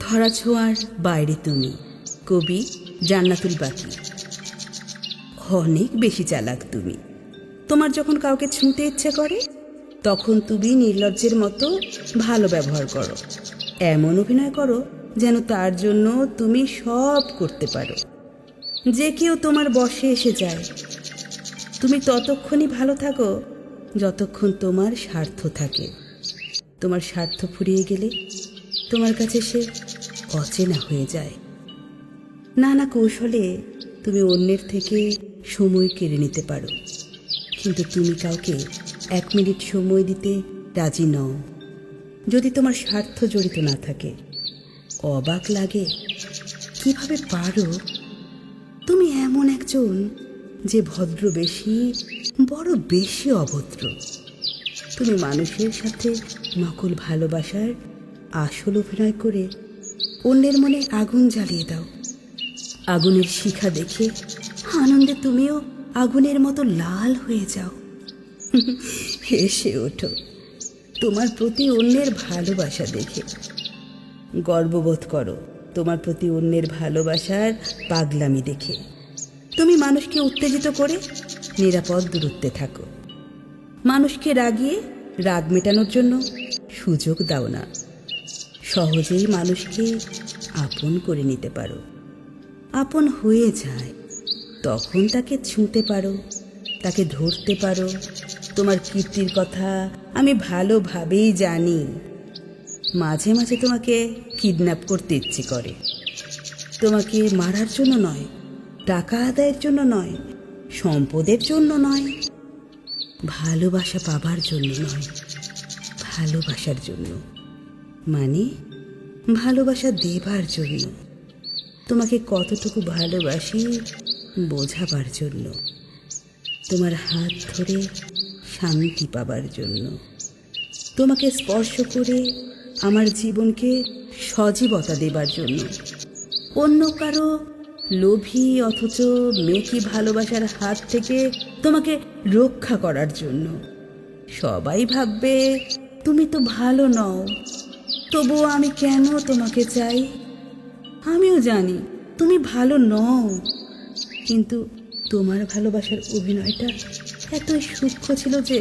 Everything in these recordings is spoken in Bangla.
ধরা ছোঁয়ার বাইরে তুমি, কবি জান্নাতুল বাকি। অনেক বেশি চালাক তুমি। তোমার যখন কাউকে ছুঁতে ইচ্ছে করে তখন তুমি নির্লজ্জের মতো ভালো ব্যবহার করো, এমন অভিনয় করো যেন তার জন্য তুমি সব করতে পারো, যে কেউ তোমার বশে এসে যায়। তুমি ততক্ষণই ভালো থাকো যতক্ষণ তোমার স্বার্থ থাকে। তোমার স্বার্থ ফুরিয়ে গেলে তোমার কাছে সে অচেনা হয়ে যায়। নানা কৌশলে তুমি অন্যের থেকে সময় কেড়ে নিতে পারো, কিন্তু তুমি কাউকে 1 মিনিট সময় দিতে রাজি নও যদি তোমার স্বার্থ জড়িত না থাকে। অবাক লাগে কিভাবে পারো। তুমি এমন একজন যে ভদ্র বেশি, বড় বেশি অভদ্র। তুমি মানুষের সাথে নকল ভালোবাসার আসল অভিনয় করে অন্যের মনে আগুন জ্বালিয়ে দাও। আগুনের শিখা দেখে আনন্দে তুমিও আগুনের মতো লাল হয়ে যাও। হেসে ওঠো তোমার প্রতি অন্যের ভালোবাসা দেখে। গর্ববোধ করো তোমার প্রতি অন্যের ভালোবাসার পাগলামি দেখে। তুমি মানুষকে উত্তেজিত করে নিরাপদ দূরত্বে থাকো। মানুষকে রাগিয়ে রাগ মেটানোর জন্য সুযোগ দাও না। সহজেই মানুষকে আপন করে নিতে পারো। আপন হয়ে যায় তখন তাকে ছুঁতে পারো, তাকে ধরতে পারো। তোমার কীর্তির কথা আমি ভালোভাবেই জানি। মাঝে মাঝে তোমাকে কিডন্যাপ করতে ইচ্ছে করে, তোমাকে মারার জন্য নয়, টাকা আদায়ের জন্য নয়, সম্পদের জন্য নয়, ভালোবাসা পাবার জন্য নয়, ভালোবাসার জন্য, মানে ভালোবাসা দেবার জন্য। তোমাকে কতটুকু ভালোবাসি বোঝাবার জন্য, তোমার হাত ধরে শান্তি পাবার জন্য, তোমাকে স্পর্শ করে আমার জীবনকে সজীবতা দেবার জন্য, অন্য কারো লোভী অথচ মেকি ভালোবাসার হাত থেকে তোমাকে রক্ষা করার জন্য। সবাই ভাববে তুমি তো ভালো নও, তবুও আমি কেন তোমাকে চাই। আমিও জানি তুমি ভালো নও, কিন্তু তোমার ভালোবাসার অভিনয়টা এতই সূক্ষ্ম ছিল যে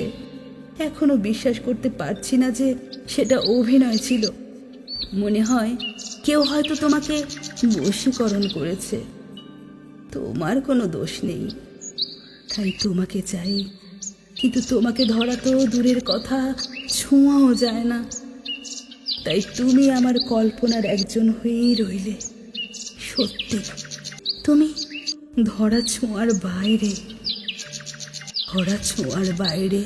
এখনো বিশ্বাস করতে পারছি না যে সেটা অভিনয় ছিল। মনে হয় কেউ হয়তো তোমাকে বশীকরণ করেছে। তোমার কোনো দোষ নেই, তাই তোমাকে চাই, কিন্তু তোমাকে ধরা তো দূরের কথা, ছোঁয়াও যায় না। তাই তুমি আমার কল্পনার একজন হয়েই রইলে। সত্যি তুমি ধরা ছোঁয়ার বাইরে, ধরা ছোঁয়ার বাইরে।